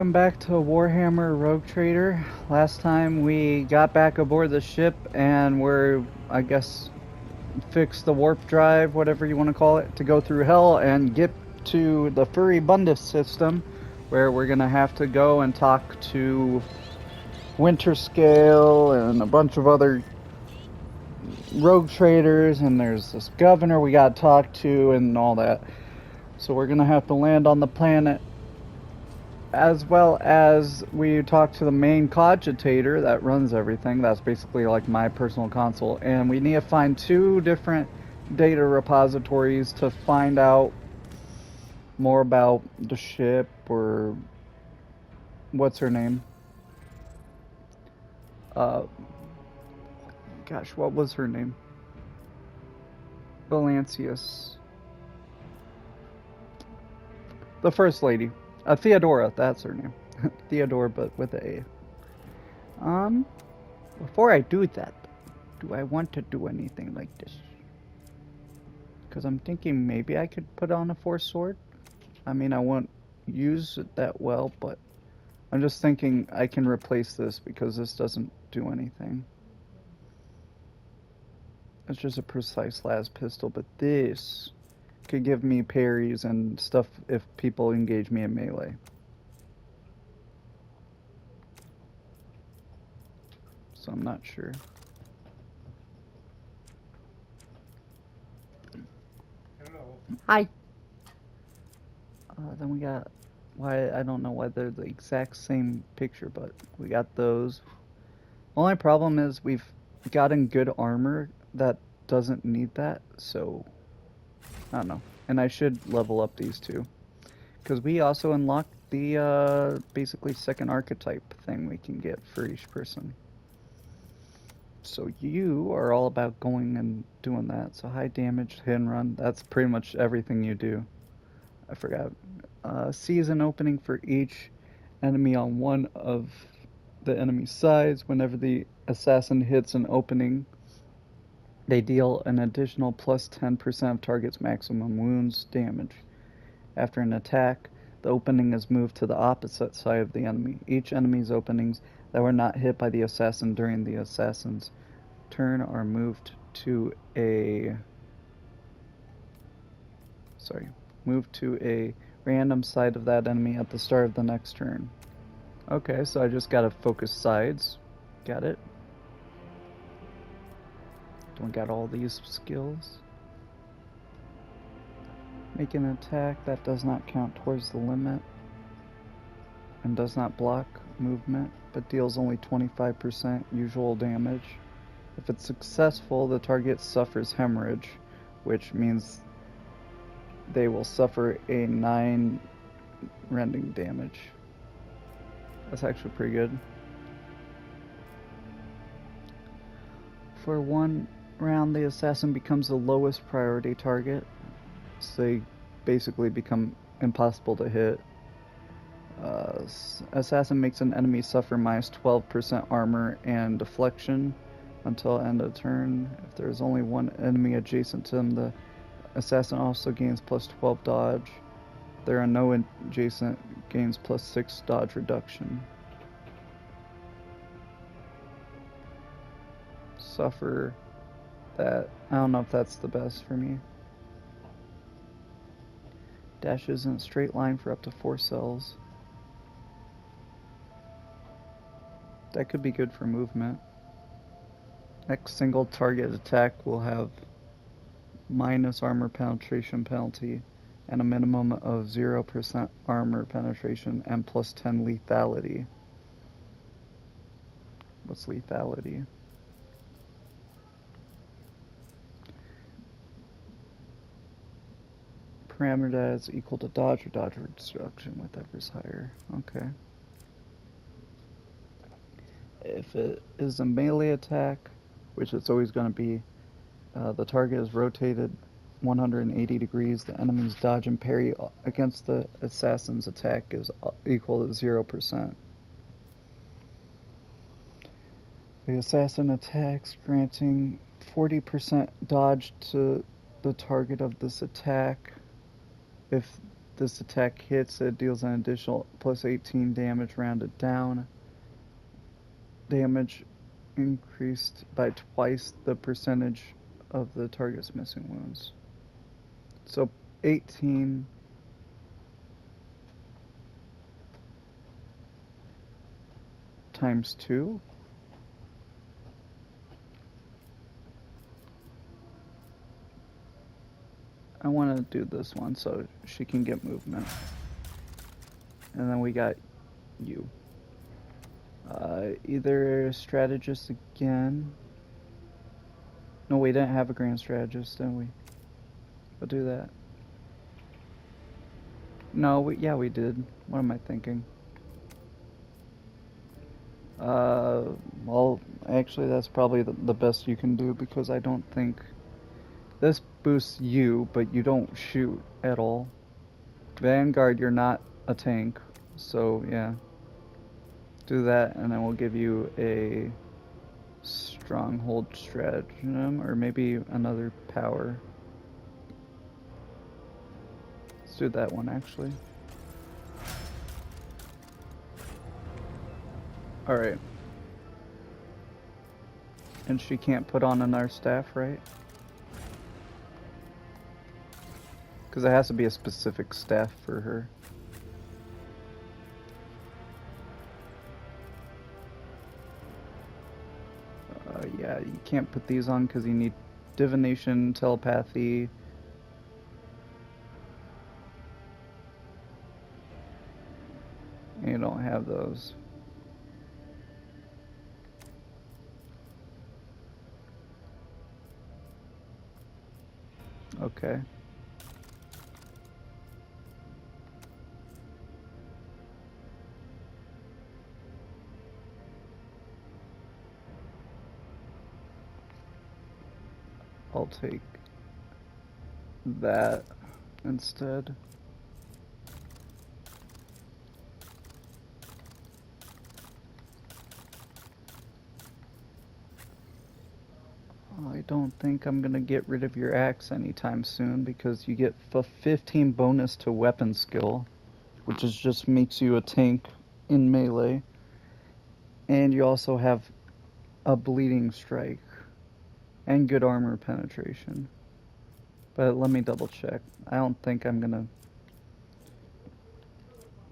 Welcome back to Warhammer Rogue Trader. Last time we got back aboard the ship and I guess, fixed the warp drive, whatever you want to call it, to go through hell and get to the Furry Bundus system, where we're gonna have to go and talk to Winterscale and a bunch of other rogue traders, and there's this governor we gotta talk to and all that. So we're gonna have to land on the planet, as well as we talk to the main cogitator that runs everything. That's basically like my personal console, and we need to find two different data repositories to find out more about the ship, or what's her name? Uh, Gosh, what was her name? Valancius. The First Lady. Theodora, that's her name. Theodore, but with a A. Before I do that, do I want to do anything like this? Because I'm thinking maybe I could put on a Force Sword. I mean, I won't use it that well, but I'm just thinking I can replace this because this doesn't do anything. It's just a precise las pistol, but this could give me parries and stuff if people engage me in melee. So I'm not sure. Hello. Hi. Then we got, why, I don't know why they're the exact same picture, but we got those. Only problem is we've gotten good armor that doesn't need that, so I don't know. And I should level up these two, because we also unlocked the basically second archetype thing we can get for each person. So you are all about going and doing that. So high damage, hit and run, that's pretty much everything you do. I forgot. Sees an opening for each enemy on one of the enemy sides. Whenever the assassin hits an opening, they deal an additional plus 10% of target's maximum wounds damage. After an attack, the opening is moved to the opposite side of the enemy. Each enemy's openings that were not hit by the assassin during the assassin's turn are moved to a random side of that enemy at the start of the next turn. Okay, so I just gotta focus sides. Got it. Don't got all these skills. Make an attack that does not count towards the limit and does not block movement, but deals only 25% usual damage. If it's successful, the target suffers hemorrhage, which means they will suffer a 9 rending damage. That's actually pretty good. For one round, the assassin becomes the lowest priority target, so they basically become impossible to hit. Assassin makes an enemy suffer minus 12% armor and deflection until end of turn. If there is only one enemy adjacent to him, the assassin also gains plus 12 dodge. If there are no adjacent, gains plus 6 dodge reduction. Suffer that. I don't know if that's the best for me. Dashes in a straight line for up to 4 cells. That could be good for movement. Next single target attack will have minus armor penetration penalty and a minimum of 0% armor penetration and plus 10 lethality. What's lethality? Parameter that is equal to dodge or dodge reduction, whatever's higher. Okay. If it is a melee attack, which it's always going to be, the target is rotated 180 degrees. The enemy's dodge and parry against the assassin's attack is equal to 0%. The assassin attacks, granting 40% dodge to the target of this attack. If this attack hits, it deals an additional plus 18 damage rounded down. Damage increased by twice the percentage of the target's missing wounds. So 18 times 2. I want to do this one so she can get movement. And then we got you. Either strategist again. No, we didn't have a grand strategist, didn't we? We'll do that. No, yeah, we did. What am I thinking? Well, actually, that's probably the best you can do because I don't think this boosts you, but you don't shoot at all. Vanguard, you're not a tank, so yeah. Do that, and then we'll give you a stronghold stratagem, or maybe another power. Let's do that one, actually. Alright. And she can't put on another staff, right? Because it has to be a specific staff for her. Yeah, you can't put these on because you need divination, telepathy. And you don't have those. Okay. I'll take that instead. I don't think I'm gonna get rid of your axe anytime soon because you get 15 bonus to weapon skill, which is just makes you a tank in melee. And you also have a bleeding strike and good armor penetration. But let me double check. I don't think I'm gonna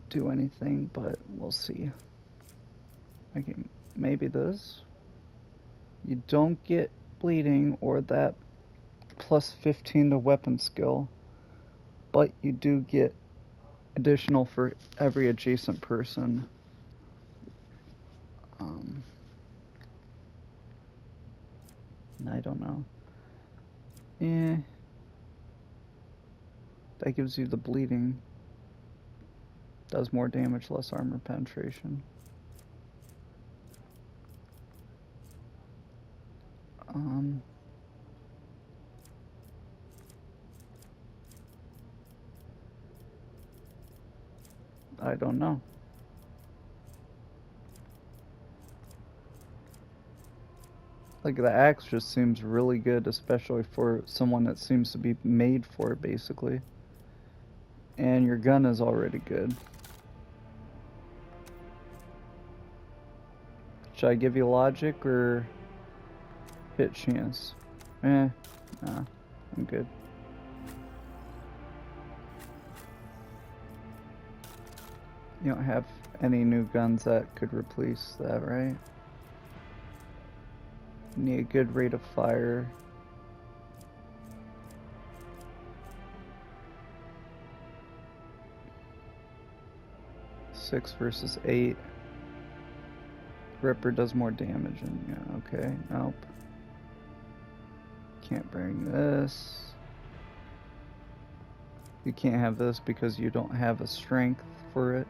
do anything, but we'll see. I can maybe this. You don't get bleeding or that plus 15 to weapon skill, but you do get additional for every adjacent person. I don't know. That gives you the bleeding. Does more damage, less armor penetration. I don't know. Like, the axe just seems really good, especially for someone that seems to be made for it, basically. And your gun is already good. Should I give you logic or hit chance? Nah, I'm good. You don't have any new guns that could replace that, right? You need a good rate of fire. Six versus 8. Ripper does more damage, and yeah, okay, nope. Can't bring this. You can't have this because you don't have a strength for it.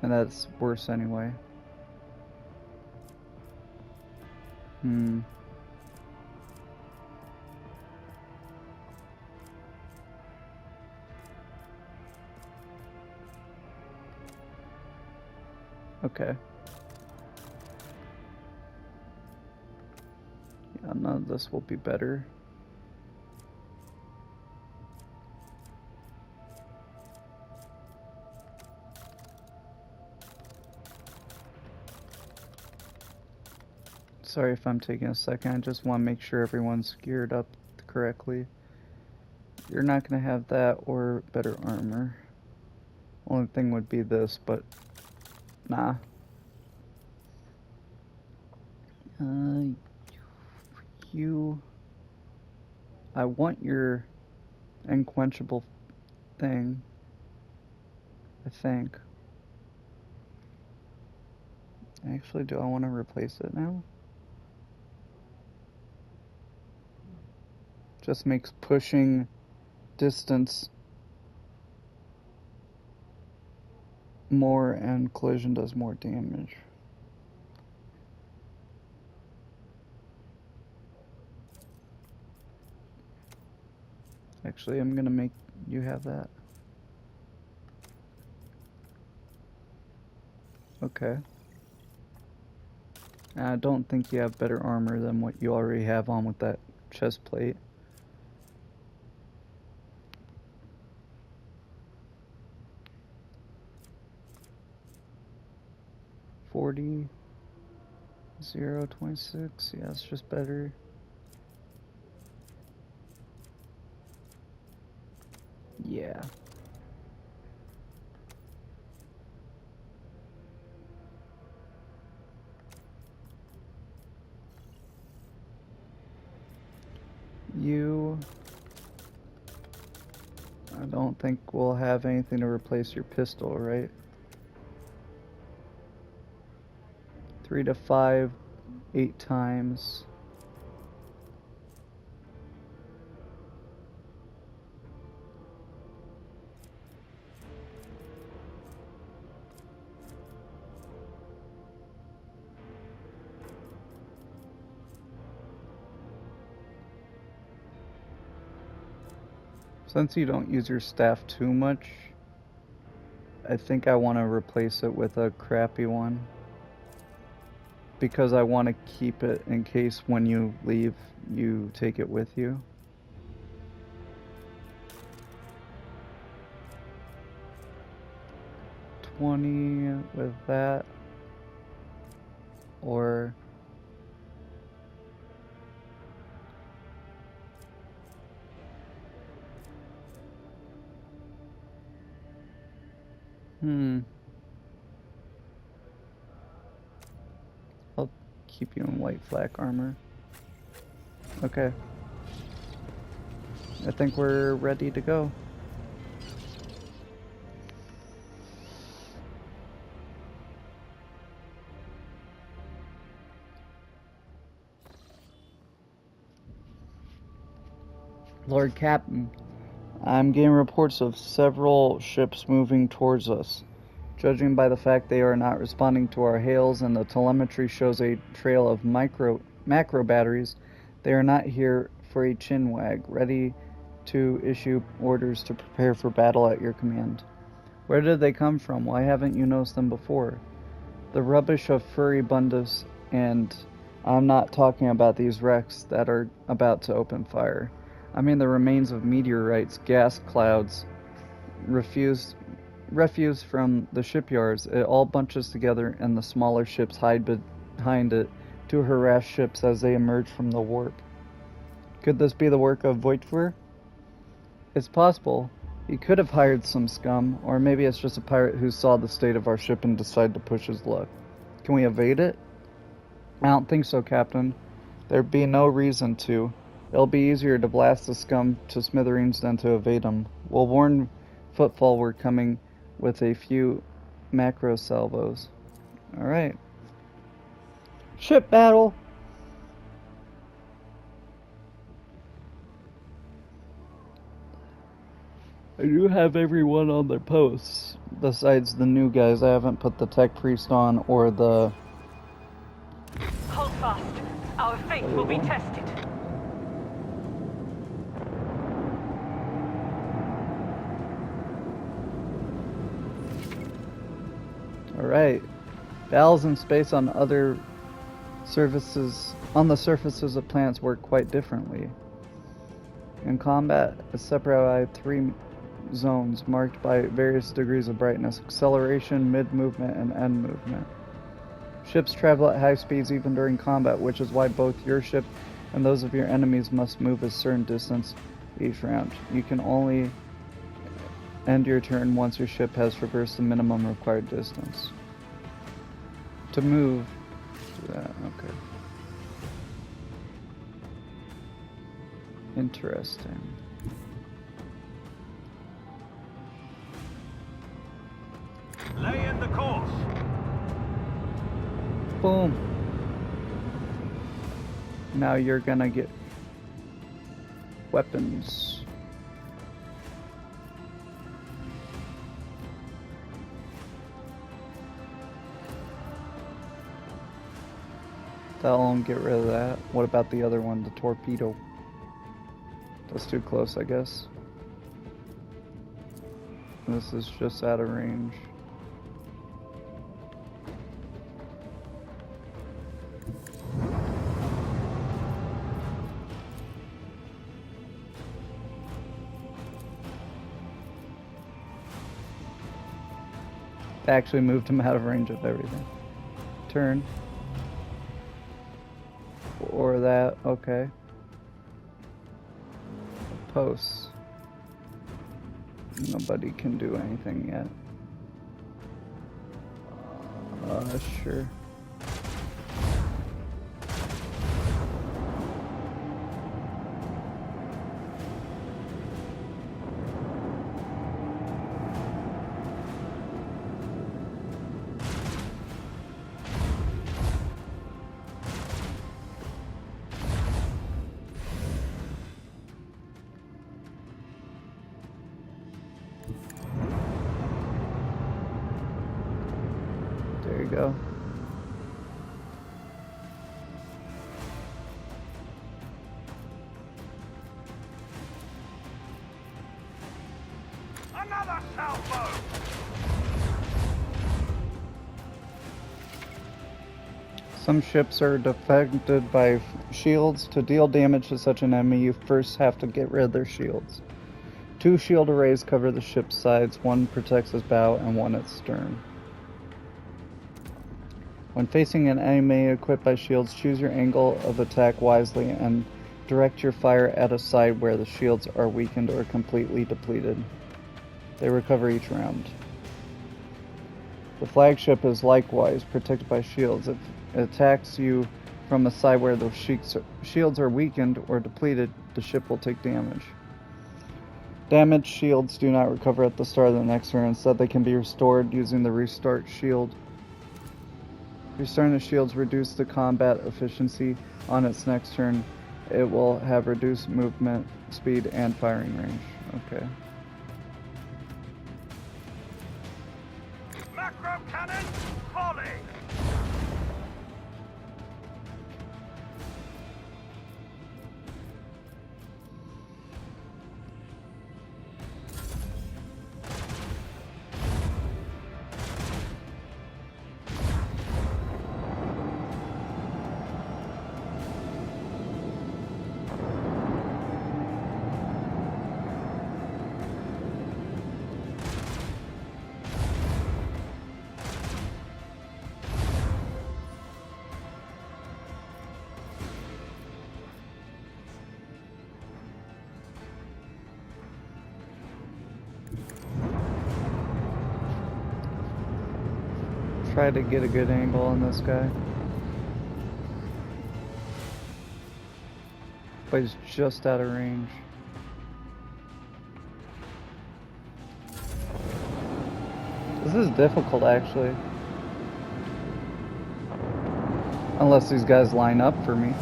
And that's worse anyway. Okay. Yeah, none of this will be better. Sorry if I'm taking a second. I just want to make sure everyone's geared up correctly. You're not going to have that or better armor. Only thing would be this, but nah. You... I want your unquenchable thing, I think. Actually, do I want to replace it now? Just makes pushing distance more and collision does more damage. Actually, I'm gonna make you have that. Okay. I don't think you have better armor than what you already have on with that chest plate. $40, 0, 26. Yeah, it's just better. Yeah. You... I don't think we'll have anything to replace your pistol, right? 3 to 5, 8 times. Since you don't use your staff too much, I think I want to replace it with a crappy one. Because I want to keep it in case when you leave, you take it with you. $20 with that. Or... I'll keep you in white flak armor. Okay. I think we're ready to go. Lord Captain, I'm getting reports of several ships moving towards us. Judging by the fact they are not responding to our hails and the telemetry shows a trail of macro batteries, they are not here for a chinwag, ready to issue orders to prepare for battle at your command. Where did they come from? Why haven't you noticed them before? The rubbish of furibundus, and I'm not talking about these wrecks that are about to open fire. I mean the remains of meteorites, gas clouds, refuse from the shipyards. It all bunches together and the smaller ships hide behind it to harass ships as they emerge from the warp. Could this be the work of Voitfur? It's possible. He could have hired some scum, or maybe it's just a pirate who saw the state of our ship and decided to push his luck. Can we evade it? I don't think so, Captain. There'd be no reason to. It'll be easier to blast the scum to smithereens than to evade them. We'll warn Footfall we're coming with a few macro salvos. Alright. Ship battle! I do have everyone on their posts. Besides the new guys, I haven't put the tech priest on or the... Hold fast. Our faith will be tested. Alright. Battles in space on the surfaces of planets work quite differently. In combat, it's separated by 3 zones marked by various degrees of brightness: acceleration, mid-movement, and end movement. Ships travel at high speeds even during combat, which is why both your ship and those of your enemies must move a certain distance each round. You can only end your turn once your ship has traversed the minimum required distance. To move, do that, okay. Interesting. Lay in the course. Boom. Now you're gonna get weapons. That'll only get rid of that. What about the other one, the torpedo? That's too close, I guess. This is just out of range. Actually moved him out of range of everything. Turn. Or that, okay. Posts. Nobody can do anything yet. Sure. There you go. Another salvo. Some ships are defended by shields. To deal damage to such an enemy, you first have to get rid of their shields. 2 shield arrays cover the ship's sides, 1 protects its bow and 1 its stern. When facing an enemy equipped by shields, choose your angle of attack wisely and direct your fire at a side where the shields are weakened or completely depleted. They recover each round. The flagship is likewise protected by shields. If it attacks you from a side where the shields are weakened or depleted, the ship will take damage. Damaged shields do not recover at the start of the next turn. Instead, they can be restored using the restart shield. Restoring the shields reduce the combat efficiency on its next turn. It will have reduced movement speed and firing range. Okay. Macro cannon, volley. Try to get a good angle on this guy. But he's just out of range. This is difficult, actually. Unless these guys line up for me.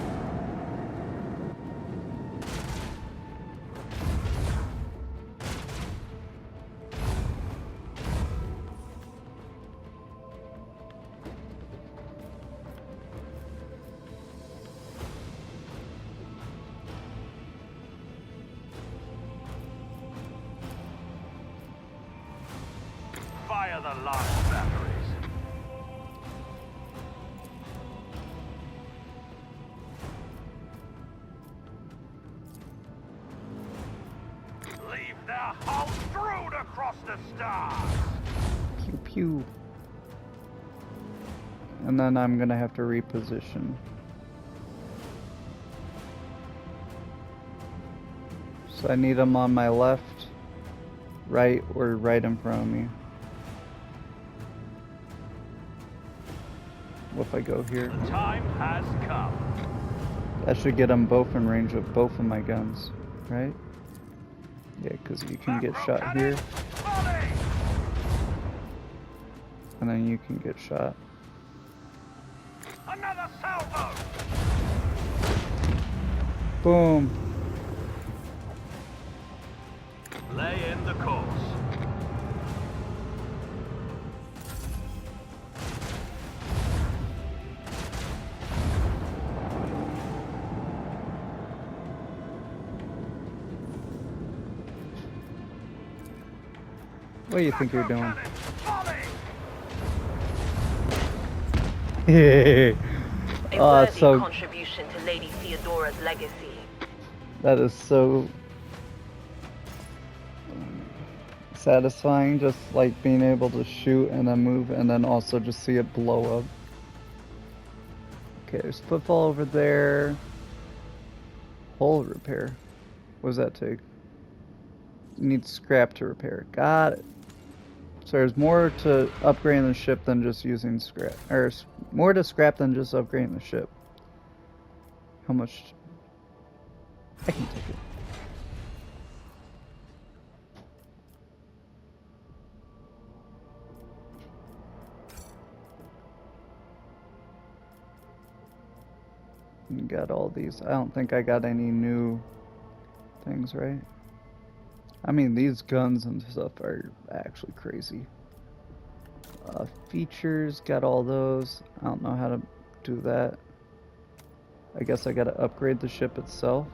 Fire the last batteries. Leave their hull strewn across the stars. Pew pew. And then I'm gonna have to reposition. So I need them on my left, right, or right in front of me. What if I go here? The time has come. That should get them both in range of both of my guns, right? Yeah, because you can get Macro shot here, cannon, volley! and then you can get shot. Another salvo! Boom! Lay in the course. What do you think you're doing? Cannon, volley! A Oh, worthy it's so contribution to Lady Theodora's legacy. that is so satisfying, just like being able to shoot and then move and then also just see it blow up. Okay, there's Footfall over there. Hull repair. What does that take? Need scrap to repair. Got it. So there's more to upgrading the ship than just using scrap. Or more to scrap than just upgrading the ship. How much? I can take it. Got all these. I don't think I got any new things, right? I mean, these guns and stuff are actually crazy. Features, got all those. I don't know how to do that. I guess I gotta upgrade the ship itself.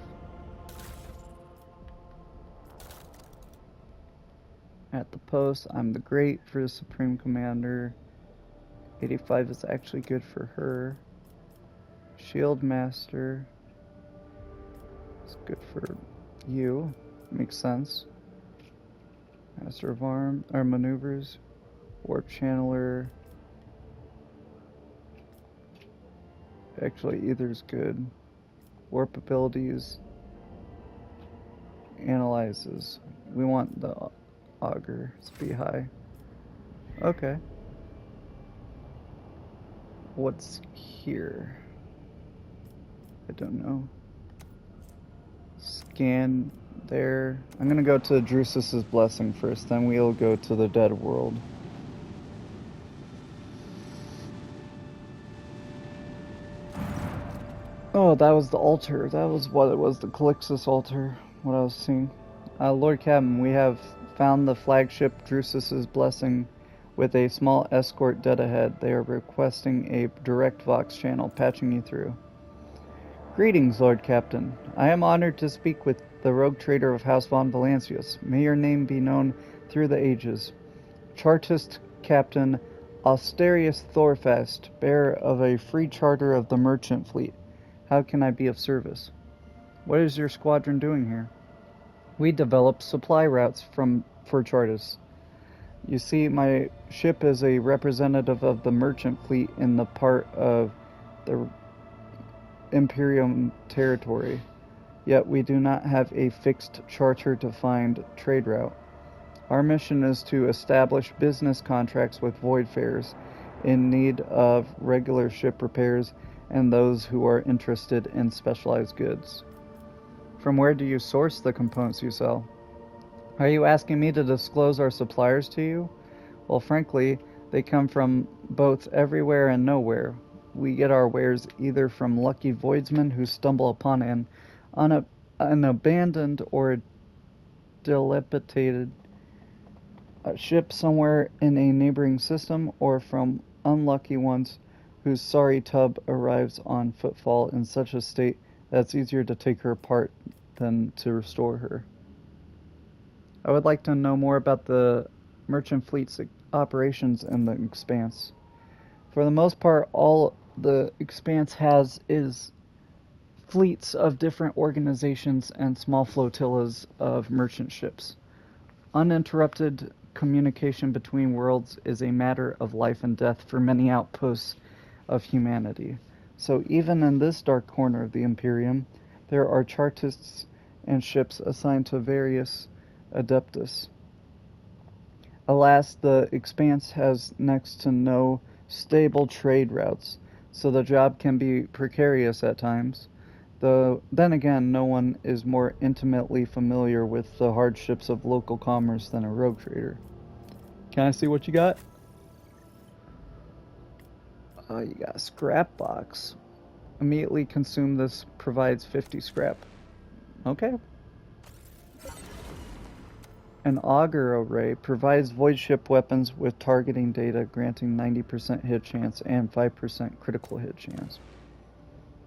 At the post, I'm the great for the Supreme Commander. 85 is actually good for her. Shield Master. It's good for you. Makes sense. Master of Arm or Maneuvers. Warp Channeler. Actually, either's good. Warp abilities. Analyzes. We want the Auger. Let's be high. Okay. What's here? I don't know. Scan there. I'm gonna go to Drusus's Blessing first, then we'll go to the Dead World. Oh, that was the altar. That was what it was, the Calixtus altar, what I was seeing. Lord Captain, we have found the flagship Drusus's Blessing with a small escort dead ahead. They are requesting a direct Vox channel, patching you through. Greetings, Lord Captain. I am honored to speak with the rogue trader of House von Valancius. May your name be known through the ages. Chartist Captain Austerius Thorfast, bearer of a free charter of the merchant fleet. How can I be of service? What is your squadron doing here? We develop supply routes for Chartists. You see, my ship is a representative of the merchant fleet in the part of the Imperium territory, yet we do not have a fixed charter-defined trade route. Our mission is to establish business contracts with voidfarers in need of regular ship repairs and those who are interested in specialized goods. From where do you source the components you sell? Are you asking me to disclose our suppliers to you? Well, frankly, they come from both everywhere and nowhere. We get our wares either from lucky voidsmen who stumble upon an abandoned or dilapidated ship somewhere in a neighboring system, or from unlucky ones whose sorry tub arrives on Footfall in such a state that it's easier to take her apart than to restore her. I would like to know more about the merchant fleet's operations in the Expanse. For the most part, all the Expanse has is fleets of different organizations and small flotillas of merchant ships. Uninterrupted communication between worlds is a matter of life and death for many outposts of humanity. So even in this dark corner of the Imperium, there are chartists and ships assigned to various adeptus. Alas, the Expanse has next to no stable trade routes, so the job can be precarious at times. Though, then again, no one is more intimately familiar with the hardships of local commerce than a rogue trader. Can I see what you got? You got a scrap box. Immediately consume this, provides 50 scrap. Okay. An auger array provides void ship weapons with targeting data, granting 90% hit chance and 5% critical hit chance.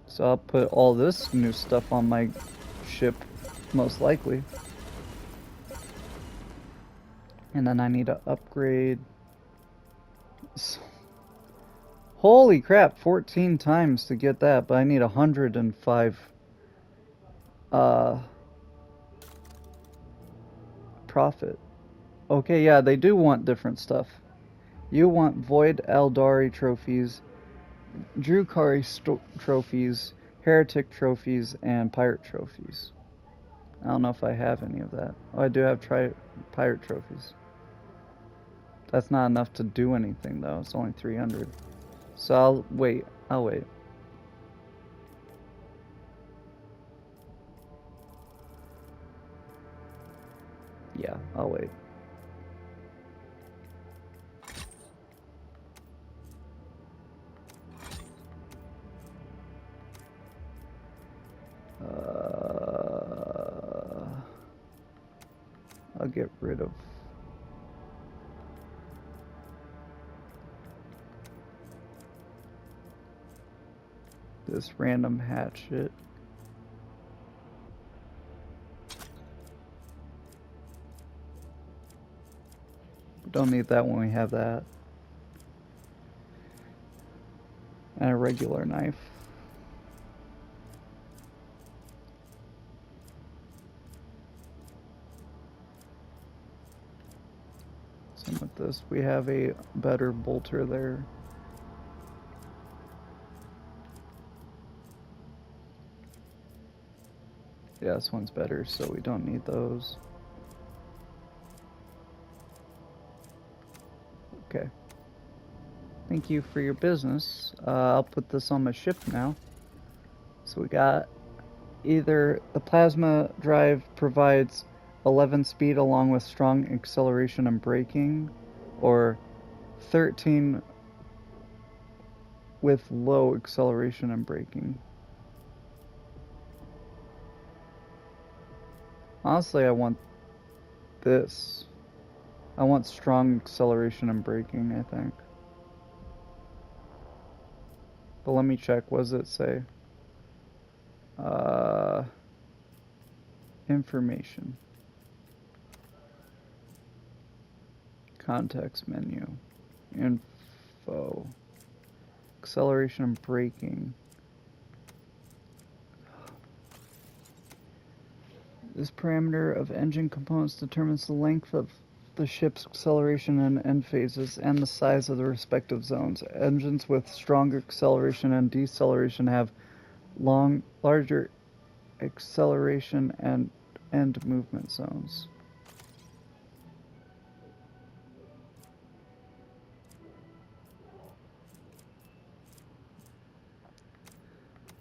So I'll put all this new stuff on my ship, most likely. And then I need to upgrade. Holy crap, 14 times to get that, but I need 105 profit. Okay, yeah, they do want different stuff. You want Void Eldari trophies, Drukari trophies, Heretic trophies, and Pirate trophies. I don't know if I have any of that. Oh, I do have Pirate trophies. That's not enough to do anything, though. It's only 300. So I'll wait. Yeah, I'll wait. I'll get rid of this random hatchet. Don't need that when we have that. And a regular knife. Same with this. We have a better bolter there. Yeah, this one's better, so we don't need those. Okay. Thank you for your business. I'll put this on my ship now. So we got either the plasma drive provides 11 speed along with strong acceleration and braking, or 13 with low acceleration and braking. Honestly, I want this. I want strong acceleration and braking, I think. But let me check. What does it say? Information. Context menu. Info. Acceleration and braking. This parameter of engine components determines the length of the ship's acceleration and end phases and the size of the respective zones. Engines with stronger acceleration and deceleration have larger acceleration and end movement zones.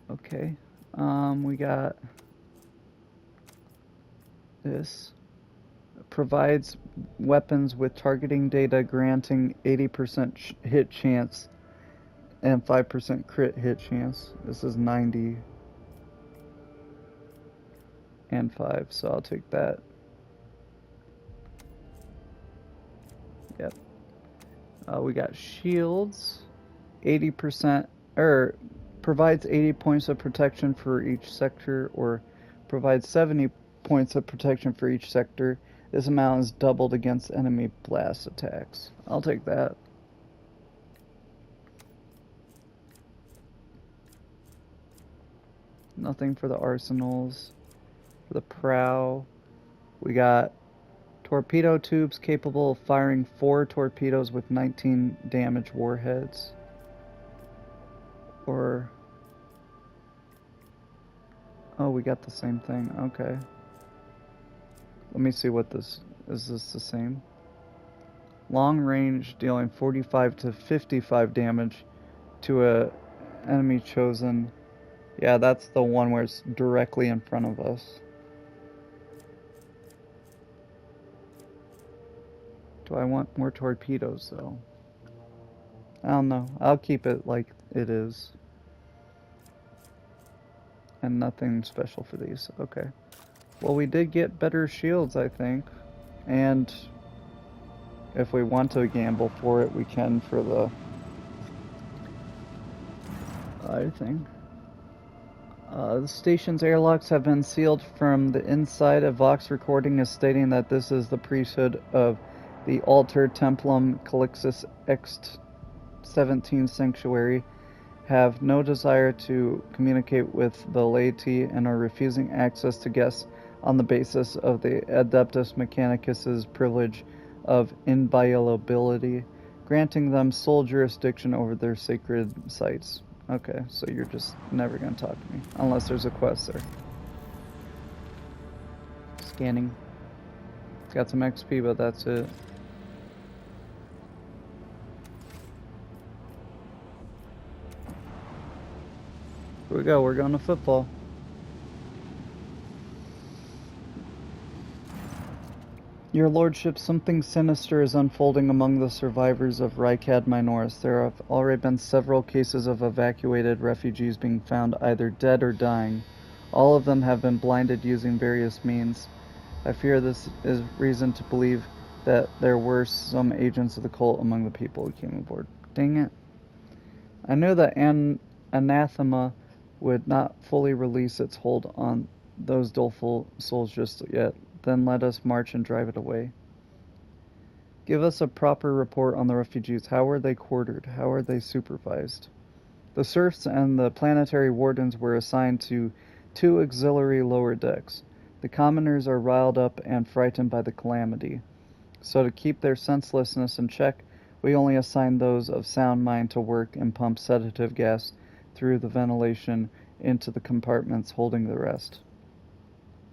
Okay, we got this. Provides weapons with targeting data granting 80% hit chance and 5% crit hit chance. This is 90 and 5, so I'll take that. Yep. We got shields, 80%, provides 80 points of protection for each sector, or provides 70 points of protection for each sector. This amount is doubled against enemy blast attacks. I'll take that. Nothing for the arsenals. For the prow, we got torpedo tubes capable of firing 4 torpedoes with 19 damage warheads. Or... Oh, we got the same thing. Okay. Let me see what this... Is this the same? Long range, dealing 45 to 55 damage to a enemy chosen. Yeah, that's the one where it's directly in front of us. Do I want more torpedoes, though? I don't know. I'll keep it like it is. And nothing special for these. Okay. Well, we did get better shields, I think. And if we want to gamble for it, we can for the other thing. The station's airlocks have been sealed from the inside. A Vox recording is stating that this is the priesthood of the Alter Templum Calixus Ext 17 Sanctuary, have no desire to communicate with the laity and are refusing access to guests on the basis of the Adeptus Mechanicus's privilege of inviolability, granting them sole jurisdiction over their sacred sites. Okay, so you're just never gonna talk to me, unless there's a quest there. Scanning. Got some XP, but that's it. Here we go, we're going to Footfall. Your lordship, something sinister is unfolding among the survivors of Rykad Minoris. There have already been several cases of evacuated refugees being found either dead or dying. All of them have been blinded using various means. I fear this is reason to believe that there were some agents of the cult among the people who came aboard. Dang it. I knew that anathema would not fully release its hold on those doleful souls just yet. Then let us march and drive it away. Give us a proper report on the refugees. How were they quartered? How are they supervised? The serfs and the planetary wardens were assigned to 2 auxiliary lower decks. The commoners are riled up and frightened by the calamity. So to keep their senselessness in check, we only assign those of sound mind to work and pump sedative gas through the ventilation into the compartments holding the rest.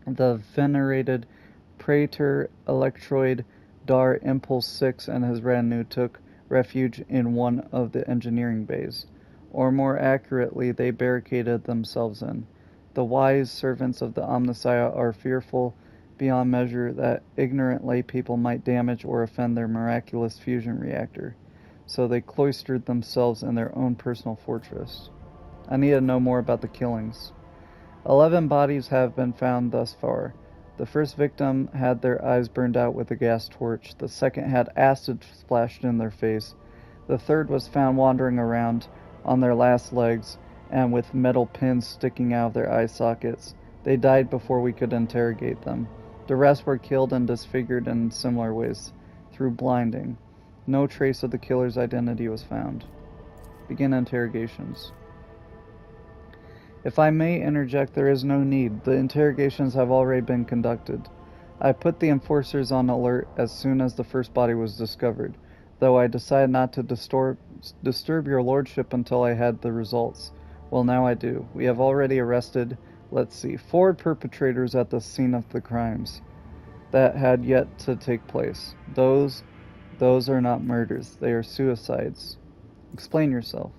The venerated Praetor Electroid Dar Impulse 6 and his retinue took refuge in one of the engineering bays, or more accurately, they barricaded themselves in. The wise servants of the Omnissiah are fearful beyond measure that ignorant lay people might damage or offend their miraculous fusion reactor, so they cloistered themselves in their own personal fortress. I need to know more about the killings. 11 bodies have been found thus far. The first victim had their eyes burned out with a gas torch. The second had acid splashed in their face. The third was found wandering around on their last legs and with metal pins sticking out of their eye sockets. They died before we could interrogate them. The rest were killed and disfigured in similar ways, through blinding. No trace of the killer's identity was found. Begin interrogations. If I may interject, there is no need. The interrogations have already been conducted. I put the enforcers on alert as soon as the first body was discovered, though I decided not to disturb your lordship until I had the results. Well, now I do. We have already arrested, 4 perpetrators at the scene of the crimes that had yet to take place. Those are not murders. They are suicides. Explain yourself.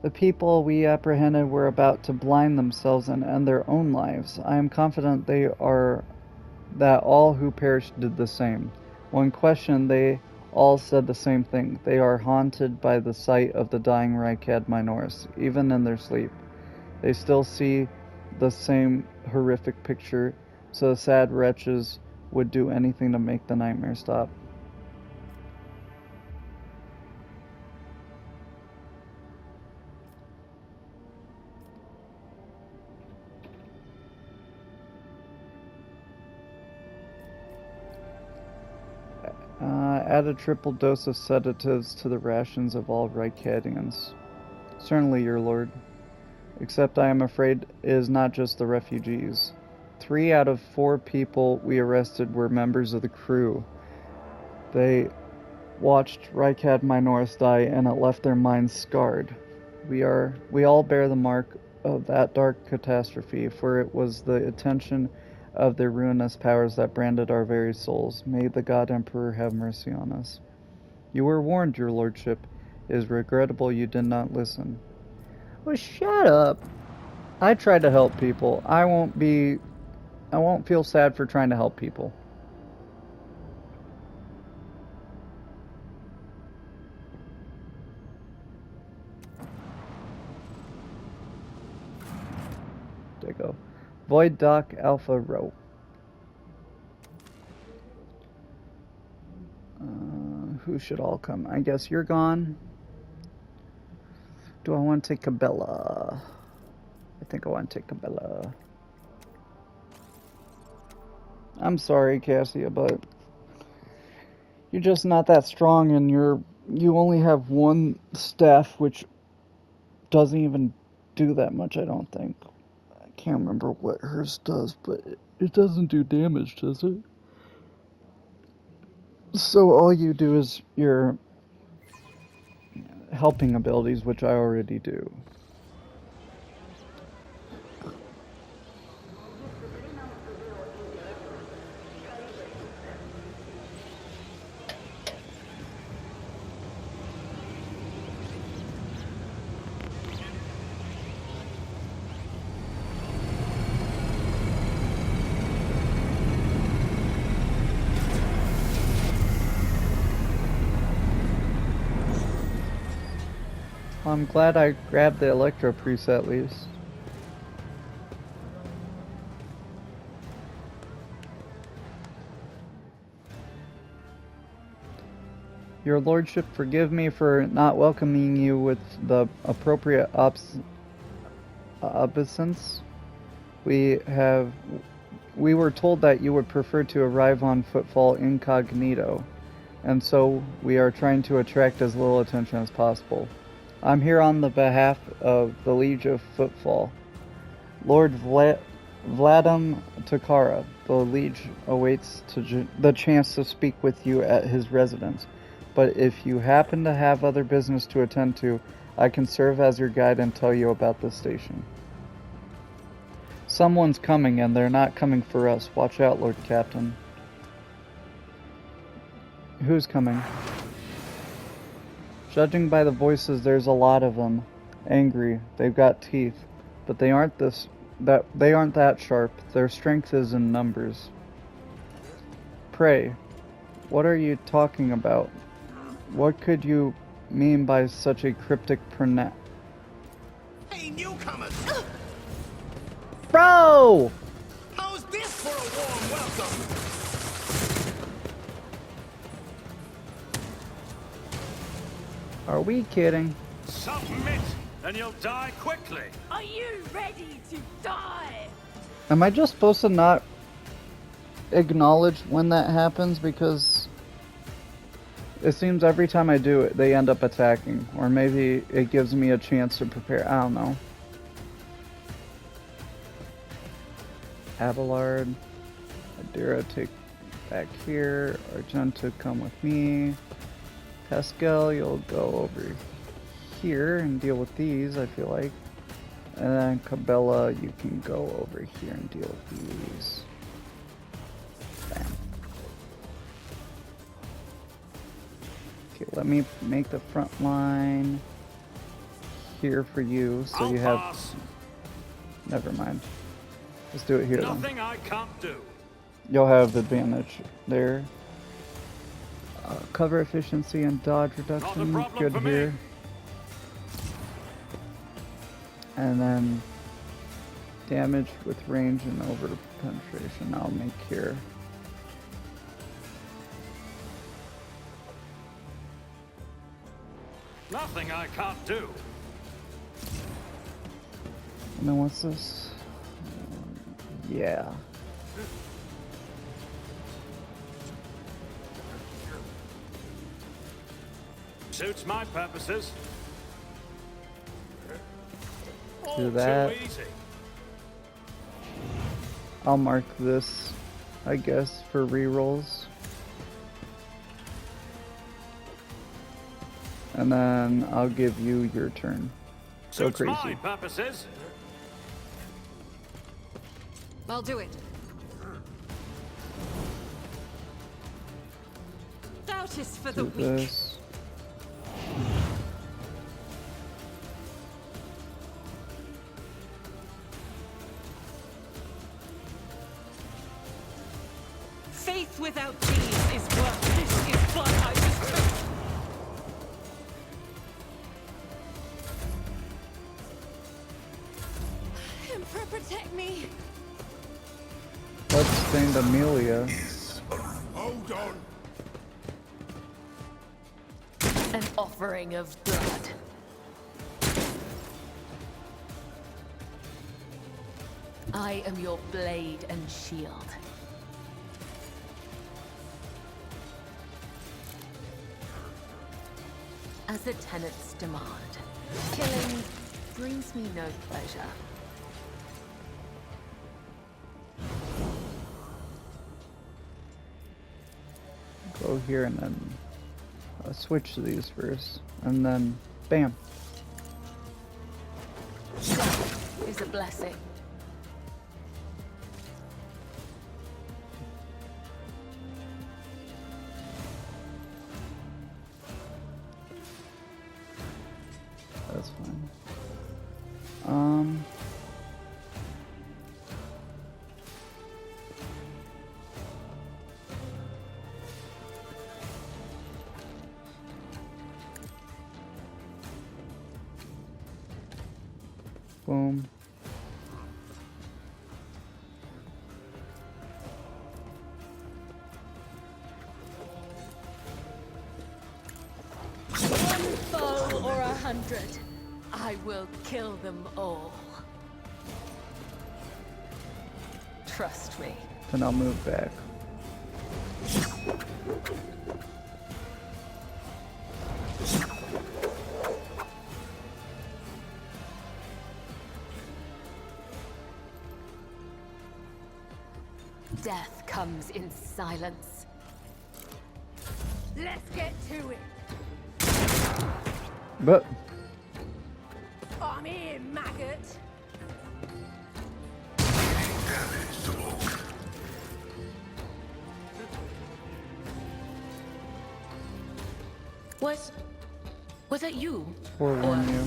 The people we apprehended were about to blind themselves and end their own lives. I am confident that all who perished did the same. When questioned, they all said the same thing. They are haunted by the sight of the dying Rykad Minoris, even in their sleep. They still see the same horrific picture, so the sad wretches would do anything to make the nightmare stop. Add a triple dose of sedatives to the rations of all Rykadians. Certainly, your lord. Except I am afraid it is not just the refugees. 3 out of 4 people we arrested were members of the crew. They watched Rykad Minoris die and it left their minds scarred. We all bear the mark of that dark catastrophe, for it was the attention of their ruinous powers that branded our very souls. May the God Emperor have mercy on us. You were warned, your lordship. It is regrettable you did not listen. Well, shut up. I try to help people. I won't feel sad for trying to help people. There you go. Void Dock Alpha Row. Who should all come? I guess you're gone. Do I want to take Cabela? I think I want to take Cabela. I'm sorry, Cassia, but you're just not that strong, and you only have one staff, which doesn't even do that much, I don't think. I can't remember what hers does, but it doesn't do damage, does it? So all you do is your helping abilities, which I already do. I'm glad I grabbed the Electro preset at least. Your lordship, forgive me for not welcoming you with the appropriate obeisance. We were told that you would prefer to arrive on Footfall incognito, and so we are trying to attract as little attention as possible. I'm here on the behalf of the Liege of Footfall. Lord Vladim Takara, the Liege awaits the chance to speak with you at his residence. But if you happen to have other business to attend to, I can serve as your guide and tell you about the station. Someone's coming, and they're not coming for us. Watch out, Lord Captain. Who's coming? Judging by the voices, there's a lot of them. Angry. They've got teeth. But they aren't that sharp. Their strength is in numbers. Pray, what are you talking about? What could you mean by such a cryptic pronoun? Hey, newcomers! Bro! How's this for a warm welcome? Are we kidding? Submit, and you'll die quickly. Are you ready to die? Am I just supposed to not acknowledge when that happens? Because it seems every time I do it, they end up attacking. Or maybe it gives me a chance to prepare. I don't know. Abelard. Adira, take back here. Argenta, come with me. Pascal, you'll go over here and deal with these, I feel like. And then Cabela, you can go over here and deal with these. Bam. Okay, let me make the front line here for you, so you have... Pass. Never mind. Let's do it here then. Nothing I can't do. You'll have the advantage there. Cover efficiency and dodge reduction, Not a problem good for me. here. And then damage with range and over penetration I'll make here. Nothing I can't do. And then what's this? Yeah. Suits my purposes. Do All that. too easy. I'll mark this, I guess, for rerolls. And then I'll give you your turn. Suits crazy. my purposes. I'll do it. Doubt is for the Do weak. this. Faith without deeds is worthless. Is blood I just took. Emperor, protect me. Bloodstained Amelia. Hold on. An offering of blood. I am your blade and shield. As the tenets demand, killing brings me no pleasure. Go here and then switch these first, and then bam. Death is a blessing. That's fine. Boom. One foe or 100, I will kill them all. Trust me. Then I'll move back. Death comes in silence. Let's get to it. But I'm here, maggot. Was that you? forewarn you.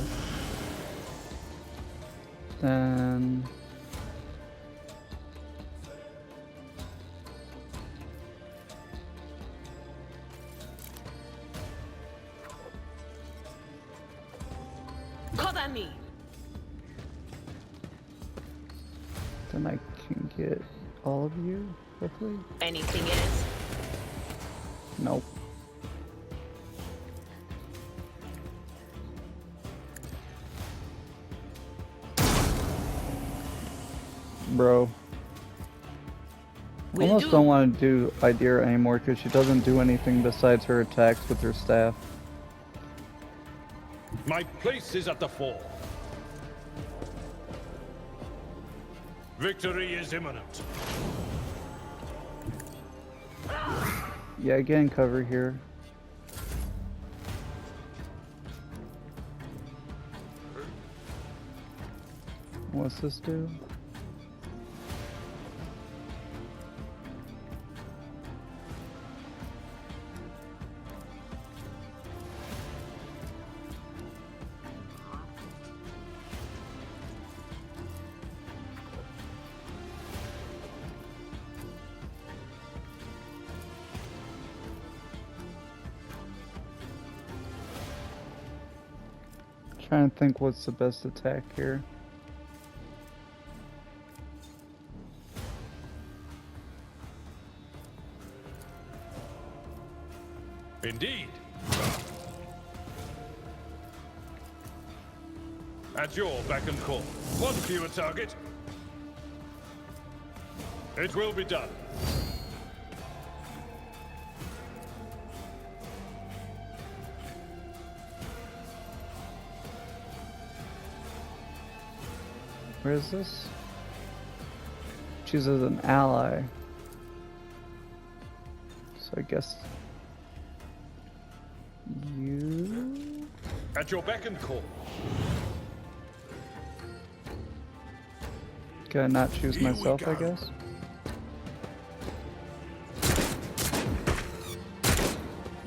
Then Cover me. then I can get all of you, hopefully. Anything is. Nope. Bro. I Will almost do. don't want to do Idea anymore because she doesn't do anything besides her attacks with her staff. My place is at the fore. Victory is imminent. Yeah, get in cover here. What's this do? Trying to think what's the best attack here. Indeed. At your beck and call. One fewer target. It will be done. Where is this? Chooses an ally. So I guess you. At your beck and call. Can I not choose Here we myself, I go. guess?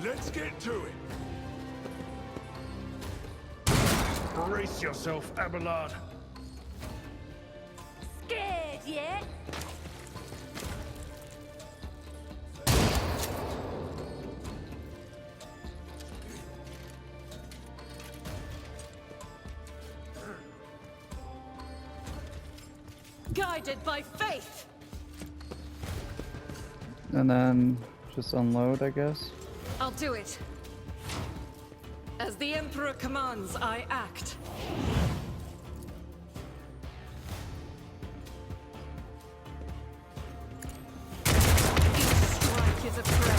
Let's get to it. Brace yourself, Abelard. Scared yet? Guided by faith. And then just unload, I guess. I'll do it. As the Emperor commands, I act. Each strike is a prayer.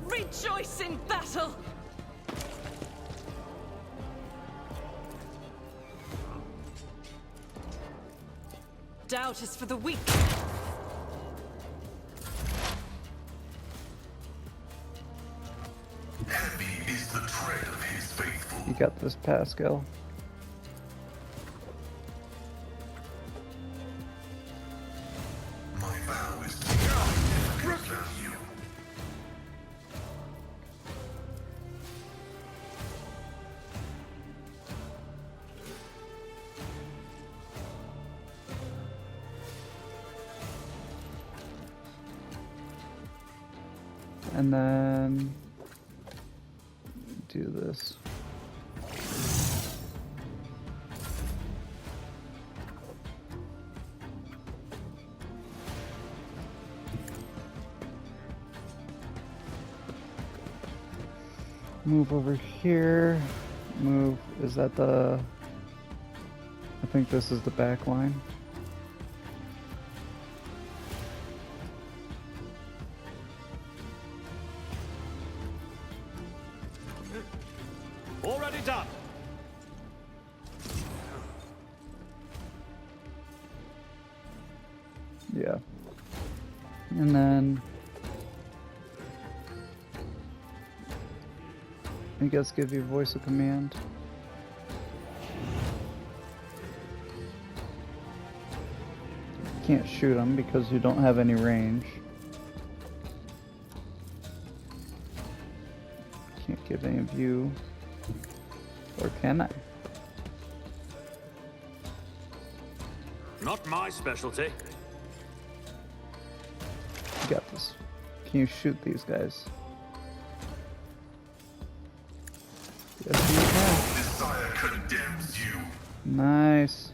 Rejoice in battle! Doubt is for the weak. Heavy is the tread of his faithful. You got this, Pascal. My vow is to guide you. And then do this. Move over here. Move. Is that the... I think this is the back line. Already done. Yeah. And then I guess give you voice of command. Can't shoot them because you don't have any range. Can't give any of you. Or can I? Not my specialty. You got this. Can you shoot these guys? Yes, you can. Desire condemns you. Nice.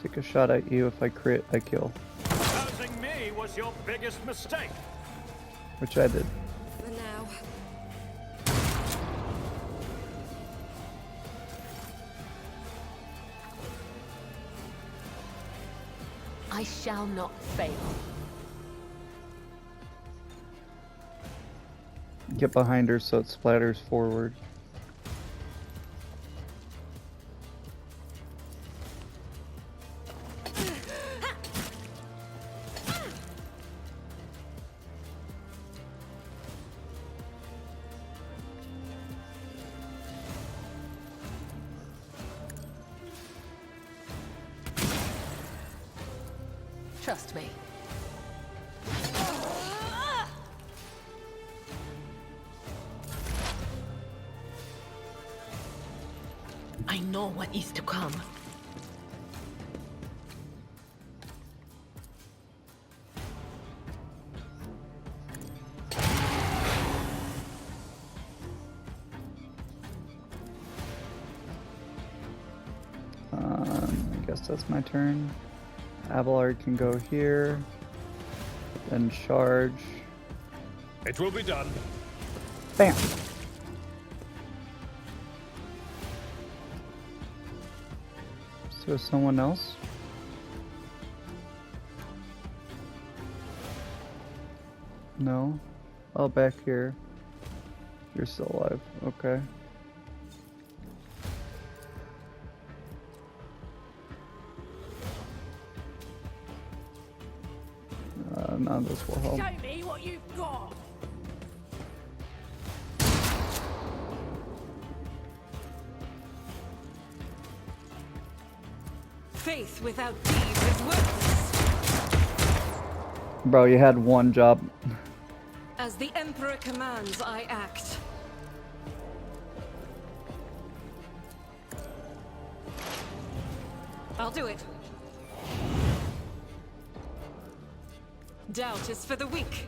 Take a shot at you. If I crit, I kill. Opposing me was your biggest mistake. Which I did. For now. I shall not fail. Get behind her so it splatters forward. Trust me. I know what is to come. I guess that's my turn. Abelard can go here. Then charge. It will be done. Bam! So someone else? No? Oh, back here. You're still alive. Okay. of this will help. Show me what you've got. Faith without deeds is worthless. Bro, you had one job. As the Emperor commands, I act. I'll do it. Doubt is for the weak.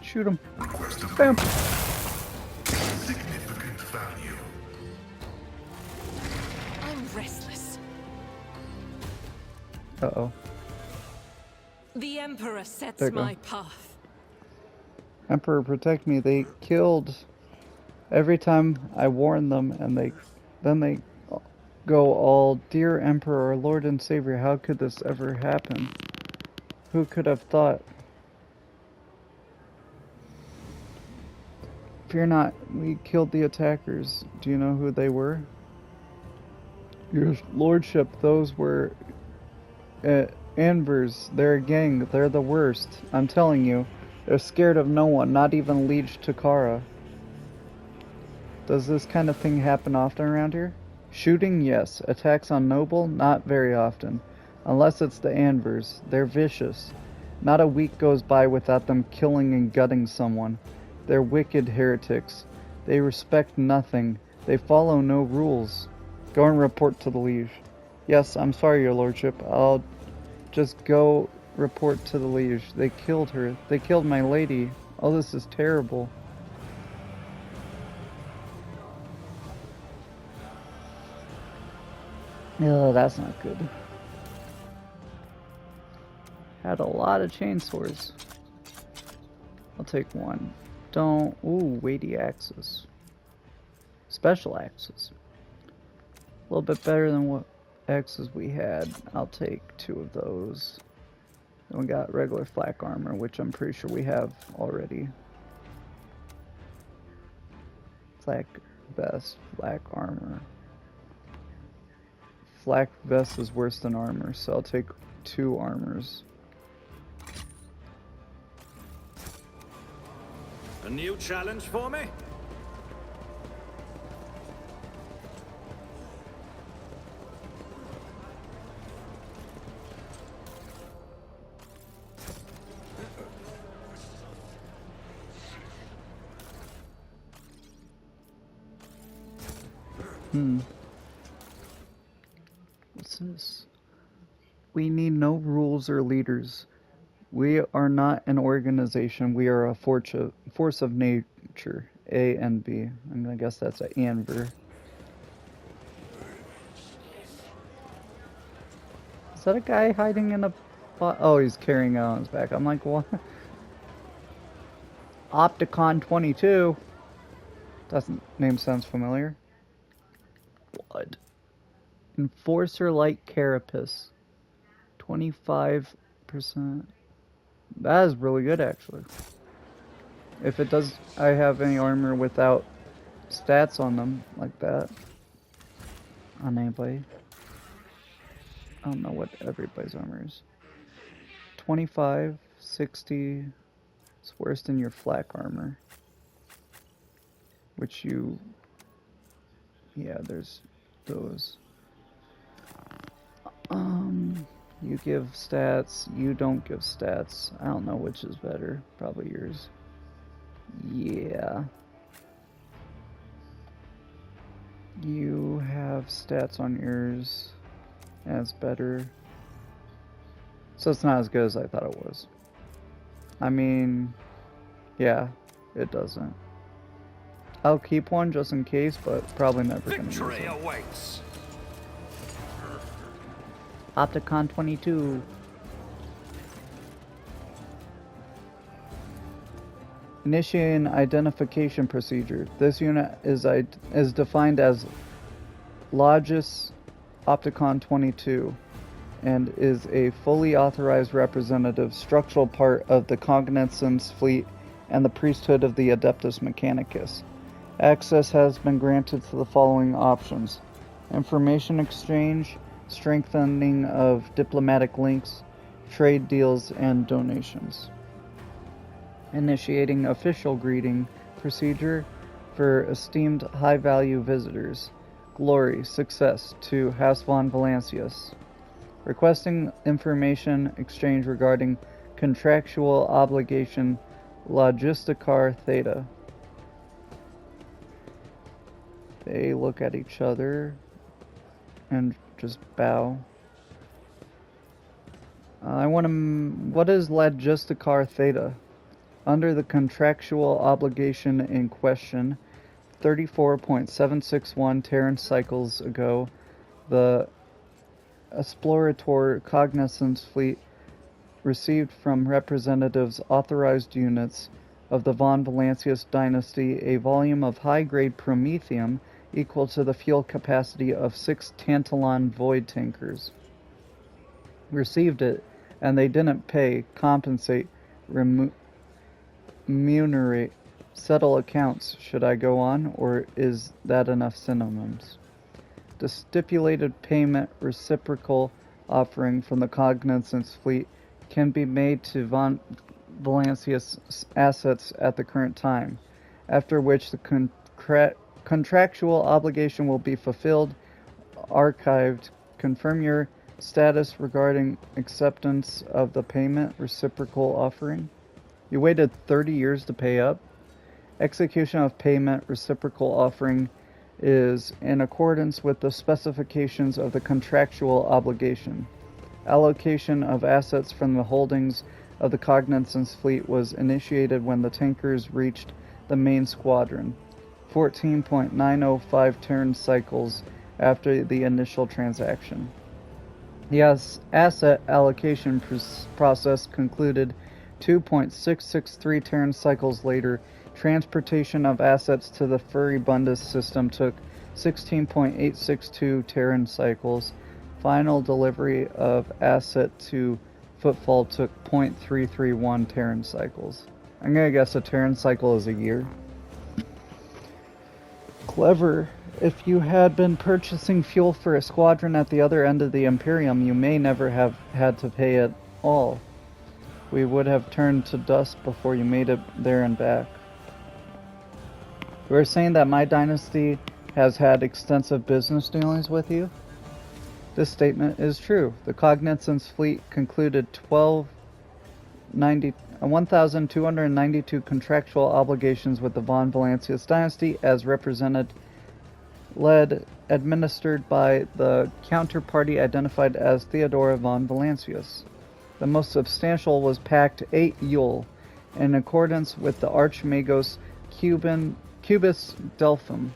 Shoot him. Request of Bam. significant value. I'm restless. Uh-oh. The Emperor sets There you go. my path. Emperor, protect me. They killed every time I warn them, and then they go all, Dear Emperor, our Lord and Savior, how could this ever happen? Who could have thought? Fear not, we killed the attackers. Do you know who they were? Your Lordship, those were Anvers. They're a gang. They're the worst. I'm telling you. They're scared of no one, not even Liege Takara. Does this kind of thing happen often around here? Shooting, yes. Attacks on noble, not very often. Unless it's the Anvers. They're vicious. Not a week goes by without them killing and gutting someone. They're wicked heretics. They respect nothing. They follow no rules. Go and report to the Liege. Yes, I'm sorry, your lordship. I'll just go report to the Liege. They killed her. They killed my lady. Oh, this is terrible. Oh, that's not good. Had a lot of chainswords. I'll take one. Don't... Ooh, weighty axes. Special axes. A little bit better than what axes we had. I'll take 2 of those. Then we got regular flak armor, which I'm pretty sure we have already. Flak vest, flak armor. Flak vest is worse than armor, so I'll take 2 armors. A new challenge for me? What's this? We need no rules or leaders. We are not an organization. We are a force of nature. A and B. I'm gonna guess that's an Anver. Is that a guy hiding in a pot? Oh, he's carrying it on his back. I'm like, what? Opticon 22. Doesn't name sounds familiar. Blood. Enforcer Light Carapace. 25%. That is really good, actually. If it does, I have any armor without stats on them like that. On anybody. I don't know what everybody's armor is. 25, 60. It's worse than your flak armor. Which you... Yeah, there's those. You give stats, you don't give stats. I don't know which is better. Probably yours. Yeah. You have stats on yours. And it's better. So it's not as good as I thought it was. I mean, yeah, it doesn't. I'll keep one just in case, but probably never gonna use Victory it. awaits. Opticon 22. Initiate an identification procedure. This unit is defined as Logis Opticon 22 and is a fully authorized representative structural part of the Cognizance fleet and the priesthood of the Adeptus Mechanicus. Access has been granted to the following options: information exchange, strengthening of diplomatic links, trade deals, and donations. Initiating official greeting procedure for esteemed high-value visitors. Glory, success to House von Valancius. Requesting information exchange regarding contractual obligation Logisticar Theta. They look at each other and just bow. What is Logisticar Theta? Under the contractual obligation in question, 34.761 Terran cycles ago, the Explorator Cognizance Fleet received from representatives authorized units of the von Valancius dynasty a volume of high-grade promethium equal to the fuel capacity of 6 Tantalon void tankers. Received it, and they didn't pay, compensate, remunerate, settle accounts. Should I go on, or is that enough synonyms? The stipulated payment reciprocal offering from the Cognizance Fleet can be made to von Valancius assets at the current time, after which the contractual obligation will be fulfilled, archived. Confirm your status regarding acceptance of the payment reciprocal offering. You waited 30 years to pay up. Execution of payment reciprocal offering is in accordance with the specifications of the contractual obligation. Allocation of assets from the holdings of the Cognizance Fleet was initiated when the tankers reached the main squadron, 14.905 Terran cycles after the initial transaction. The asset allocation process concluded 2.663 Terran cycles later. Transportation of assets to the Furibundus system took 16.862 Terran cycles. Final delivery of asset to Footfall took 0.331 Terran cycles. I'm gonna guess a Terran cycle is a year. Clever. If you had been purchasing fuel for a squadron at the other end of the Imperium, you may never have had to pay at all. We would have turned to dust before you made it there and back. You are saying that my dynasty has had extensive business dealings with you? This statement is true. The Cognizance Fleet concluded 1,292 contractual obligations with the von Valancius dynasty as represented, administered by the counterparty identified as Theodora von Valancius. The most substantial was Pact 8 Yule, in accordance with the Archmagos Cubus Delphum,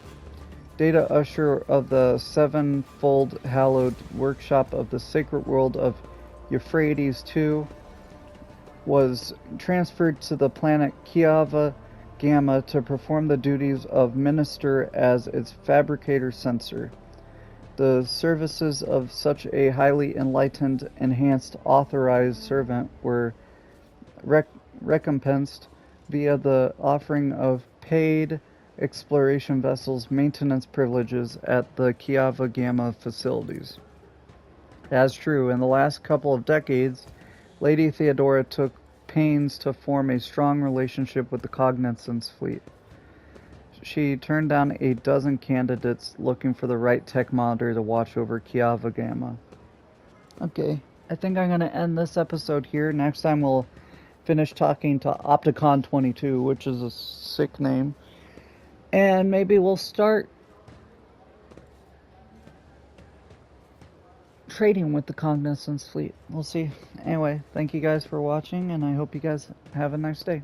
Data Usher of the Sevenfold Hallowed Workshop of the Sacred World of Euphrates II, was transferred to the planet Kiava Gamma to perform the duties of minister as its fabricator censor. The services of such a highly enlightened, enhanced, authorized servant were recompensed via the offering of paid exploration vessels maintenance privileges at the Kiava Gamma facilities. As true, in the last couple of decades, Lady Theodora took pains to form a strong relationship with the Cognizance Fleet. She turned down a dozen candidates looking for the right tech monitor to watch over Kiava Gamma. Okay, I think I'm going to end this episode here. Next time we'll finish talking to Opticon 22, which is a sick name. And maybe we'll start trading with the Cognizance Fleet. We'll see. Anyway, thank you guys for watching, and I hope you guys have a nice day.